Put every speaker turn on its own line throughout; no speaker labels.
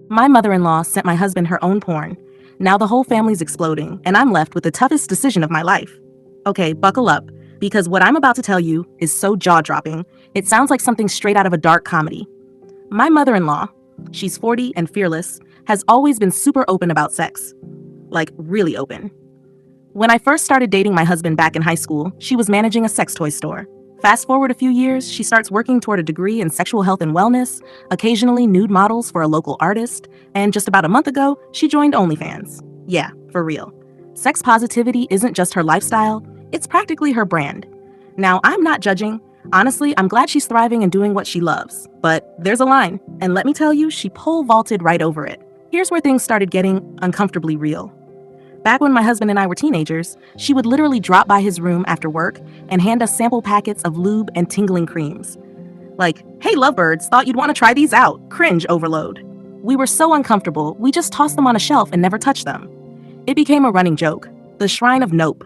My mother-in-law sent my husband her own porn. Now the whole family's exploding, and I'm left with the toughest decision of my life. Okay, buckle up, because what I'm about to tell you is so jaw-dropping, it sounds like something straight out of a dark comedy. My mother-in-law, she's 40 and fearless, has always been super open about sex. Like, really open. When I first started dating my husband back in high school, she was managing a sex toy store. Fast forward a few years, she starts working toward a degree in sexual health and wellness, occasionally nude models for a local artist, and just about a month ago, she joined OnlyFans. Yeah, for real. Sex positivity isn't just her lifestyle, it's practically her brand. Now, I'm not judging. Honestly, I'm glad she's thriving and doing what she loves. But there's a line, and let me tell you, she pole vaulted right over it. Here's where things started getting uncomfortably real. Back when my husband and I were teenagers, she would literally drop by his room after work and hand us sample packets of lube and tingling creams. Like, hey lovebirds, thought you'd want to try these out. Cringe overload. We were so uncomfortable, we just tossed them on a shelf and never touched them. It became a running joke, the shrine of nope.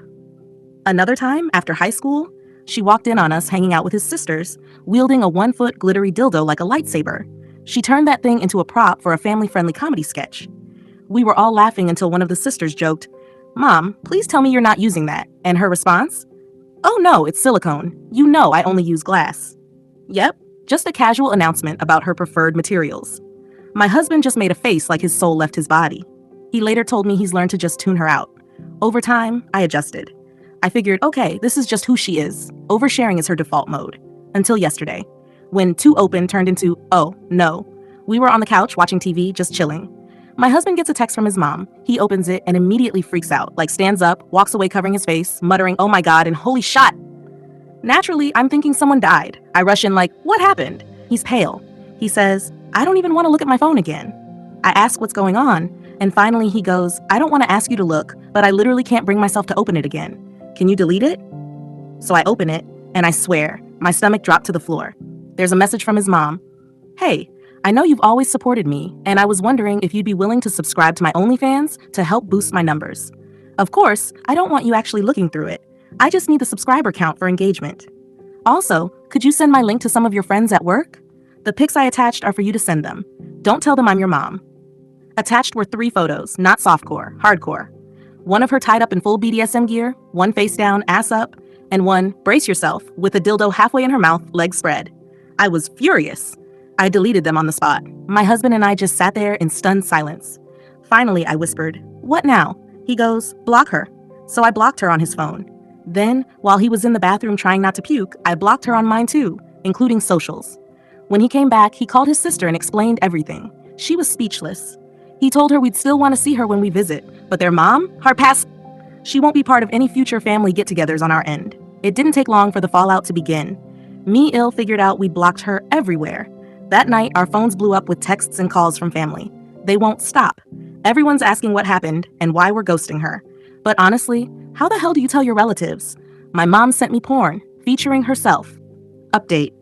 Another time, after high school, she walked in on us hanging out with his sisters, wielding a 1-foot glittery dildo like a lightsaber. She turned that thing into a prop for a family-friendly comedy sketch. We were all laughing until one of the sisters joked, "Mom, please tell me you're not using that." And her response? "Oh no, it's silicone. You know I only use glass." Yep, just a casual announcement about her preferred materials. My husband just made a face like his soul left his body. He later told me he's learned to just tune her out. Over time, I adjusted. I figured, okay, this is just who she is. Oversharing is her default mode. Until yesterday, when too open turned into, oh, no. We were on the couch watching TV, just chilling. My husband gets a text from his mom. He opens it and immediately freaks out, like stands up, walks away covering his face, muttering, "Oh my God," and "Holy shot." Naturally, I'm thinking someone died. I rush in like, "What happened?" He's pale. He says, "I don't even want to look at my phone again." I ask what's going on, and finally he goes, "I don't want to ask you to look, but I literally can't bring myself to open it again. Can you delete it?" So I open it, and I swear, my stomach dropped to the floor. There's a message from his mom. "Hey, I know you've always supported me, and I was wondering if you'd be willing to subscribe to my OnlyFans to help boost my numbers. Of course, I don't want you actually looking through it. I just need the subscriber count for engagement. Also, could you send my link to some of your friends at work? The pics I attached are for you to send them. Don't tell them I'm your mom." Attached were 3 photos, not softcore, hardcore. One of her tied up in full BDSM gear, one face down, ass up, and one, brace yourself, with a dildo halfway in her mouth, legs spread. I was furious. I deleted them on the spot. My husband and I just sat there in stunned silence. Finally, I whispered, "What now?" He goes, "Block her." So I blocked her on his phone. Then, while he was in the bathroom trying not to puke, I blocked her on mine too, including socials. When he came back, he called his sister and explained everything. She was speechless. He told her we'd still want to see her when we visit, but their mom, her past, she won't be part of any future family get-togethers on our end. It didn't take long for the fallout to begin. Me ill figured out we'd blocked her everywhere. That night, our phones blew up with texts and calls from family. They won't stop. Everyone's asking what happened and why we're ghosting her. But honestly, how the hell do you tell your relatives? My mom sent me porn, featuring herself. Update.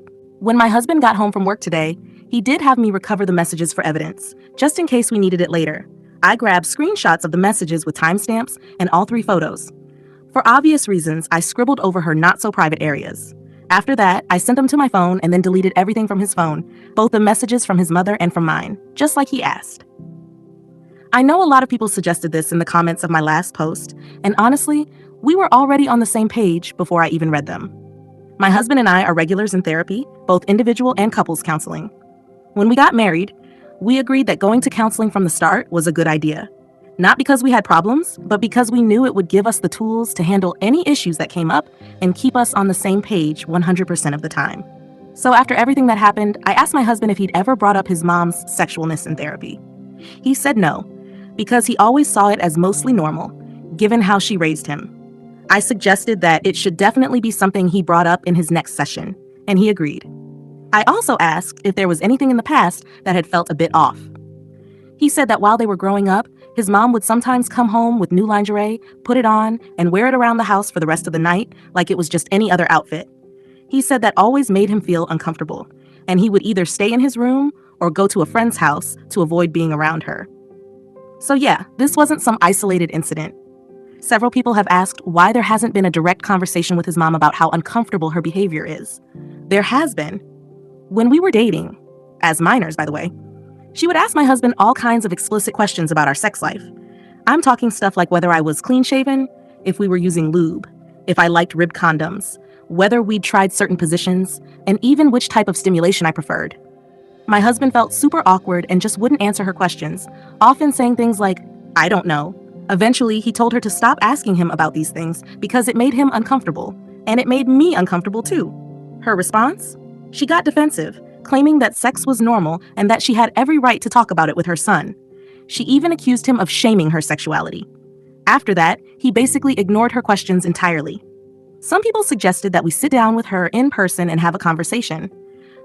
When my husband got home from work today, he did have me recover the messages for evidence, just in case we needed it later. I grabbed screenshots of the messages with timestamps and all 3 photos. For obvious reasons, I scribbled over her not-so-private areas. After that, I sent them to my phone and then deleted everything from his phone, both the messages from his mother and from mine, just like he asked. I know a lot of people suggested this in the comments of my last post, and honestly, we were already on the same page before I even read them. My husband and I are regulars in therapy, both individual and couples counseling. When we got married, we agreed that going to counseling from the start was a good idea. Not because we had problems, but because we knew it would give us the tools to handle any issues that came up and keep us on the same page 100% of the time. So after everything that happened, I asked my husband if he'd ever brought up his mom's sexualness in therapy. He said no, because he always saw it as mostly normal, given how she raised him. I suggested that it should definitely be something he brought up in his next session, and he agreed. I also asked if there was anything in the past that had felt a bit off. He said that while they were growing up, his mom would sometimes come home with new lingerie, put it on, and wear it around the house for the rest of the night like it was just any other outfit. He said that always made him feel uncomfortable, and he would either stay in his room or go to a friend's house to avoid being around her. So yeah, this wasn't some isolated incident. Several people have asked why there hasn't been a direct conversation with his mom about how uncomfortable her behavior is. There has been. When we were dating, as minors by the way, She would ask my husband all kinds of explicit questions about our sex life. I'm talking stuff like whether I was clean shaven, if we were using lube, if I liked ribbed condoms, whether we'd tried certain positions, and even which type of stimulation I preferred. My husband felt super awkward and just wouldn't answer her questions, often saying things like, "I don't know." Eventually, he told her to stop asking him about these things because it made him uncomfortable, and it made me uncomfortable too. Her response? She got defensive, claiming that sex was normal and that she had every right to talk about it with her son. She even accused him of shaming her sexuality. After that, he basically ignored her questions entirely. Some people suggested that we sit down with her in person and have a conversation.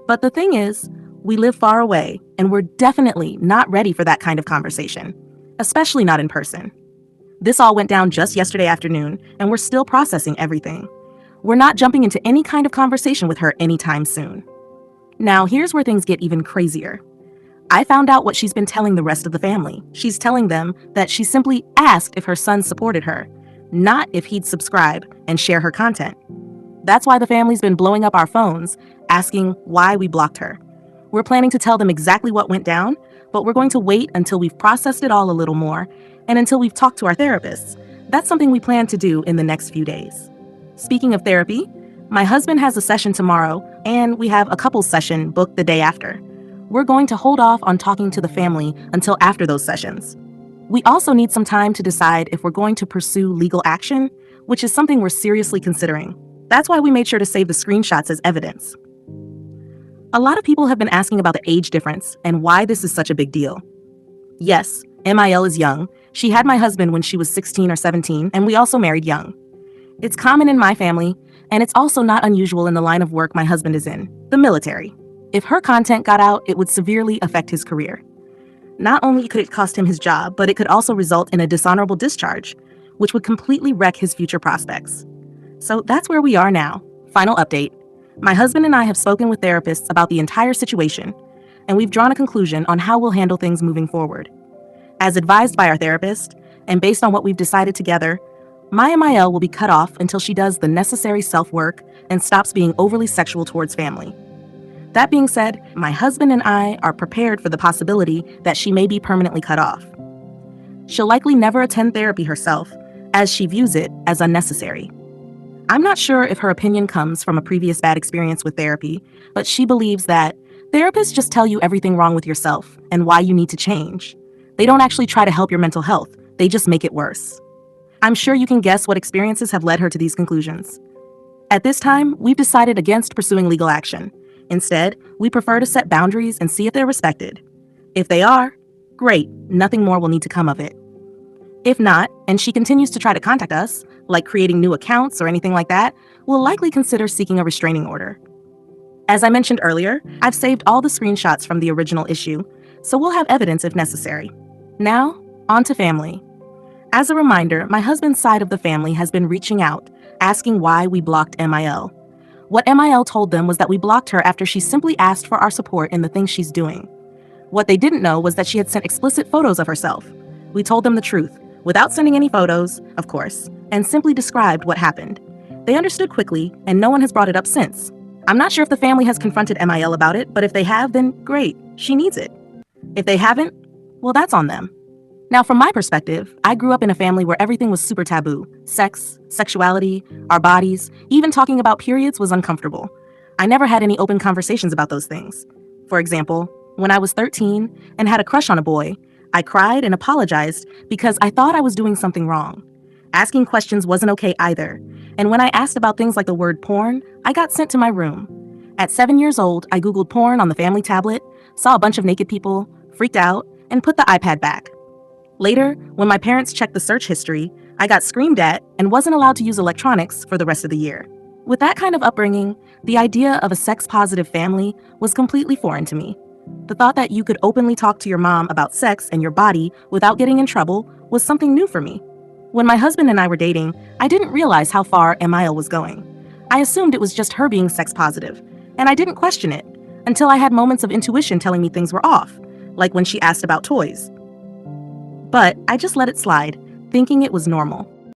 But the thing is, we live far away, and we're definitely not ready for that kind of conversation, especially not in person. This all went down just yesterday afternoon, and we're still processing everything. We're not jumping into any kind of conversation with her anytime soon. Now, here's where things get even crazier. I found out what she's been telling the rest of the family. She's telling them that she simply asked if her son supported her, not if he'd subscribe and share her content. That's why the family's been blowing up our phones, asking why we blocked her. We're planning to tell them exactly what went down, but we're going to wait until we've processed it all a little more and until we've talked to our therapists. That's something we plan to do in the next few days. Speaking of therapy, my husband has a session tomorrow, and we have a couples session booked the day after. We're going to hold off on talking to the family until after those sessions. We also need some time to decide if we're going to pursue legal action, which is something we're seriously considering. That's why we made sure to save the screenshots as evidence. A lot of people have been asking about the age difference and why this is such a big deal. Yes, MIL is young. She had my husband when she was 16 or 17, and we also married young. It's common in my family, and it's also not unusual in the line of work my husband is in, the military. If her content got out, it would severely affect his career. Not only could it cost him his job, but it could also result in a dishonorable discharge, which would completely wreck his future prospects. So that's where we are now. Final update. My husband and I have spoken with therapists about the entire situation, and we've drawn a conclusion on how we'll handle things moving forward. As advised by our therapist, and based on what we've decided together, my MIL will be cut off until she does the necessary self-work and stops being overly sexual towards family. That being said, my husband and I are prepared for the possibility that she may be permanently cut off. She'll likely never attend therapy herself, as she views it as unnecessary. I'm not sure if her opinion comes from a previous bad experience with therapy, but she believes that therapists just tell you everything wrong with yourself and why you need to change. They don't actually try to help your mental health, they just make it worse. I'm sure you can guess what experiences have led her to these conclusions. At this time, we've decided against pursuing legal action. Instead, we prefer to set boundaries and see if they're respected. If they are, great, nothing more will need to come of it. If not, and she continues to try to contact us, like creating new accounts or anything like that, we'll likely consider seeking a restraining order. As I mentioned earlier, I've saved all the screenshots from the original issue, so we'll have evidence if necessary. Now, on to family. As a reminder, my husband's side of the family has been reaching out, asking why we blocked MIL. What MIL told them was that we blocked her after she simply asked for our support in the things she's doing. What they didn't know was that she had sent explicit photos of herself. We told them the truth, without sending any photos, of course, and simply described what happened. They understood quickly, and no one has brought it up since. I'm not sure if the family has confronted MIL about it, but if they have, then great, she needs it. If they haven't, well, that's on them. Now, from my perspective, I grew up in a family where everything was super taboo. Sex, sexuality, our bodies, even talking about periods was uncomfortable. I never had any open conversations about those things. For example, when I was 13 and had a crush on a boy, I cried and apologized because I thought I was doing something wrong. Asking questions wasn't okay either, and when I asked about things like the word porn, I got sent to my room. At 7 years old, I Googled porn on the family tablet, saw a bunch of naked people, freaked out, and put the iPad back. Later, when my parents checked the search history, I got screamed at and wasn't allowed to use electronics for the rest of the year. With that kind of upbringing, the idea of a sex-positive family was completely foreign to me. The thought that you could openly talk to your mom about sex and your body without getting in trouble was something new for me. When my husband and I were dating, I didn't realize how far MIL was going. I assumed it was just her being sex-positive, and I didn't question it until I had moments of intuition telling me things were off, like when she asked about toys. But I just let it slide, thinking it was normal.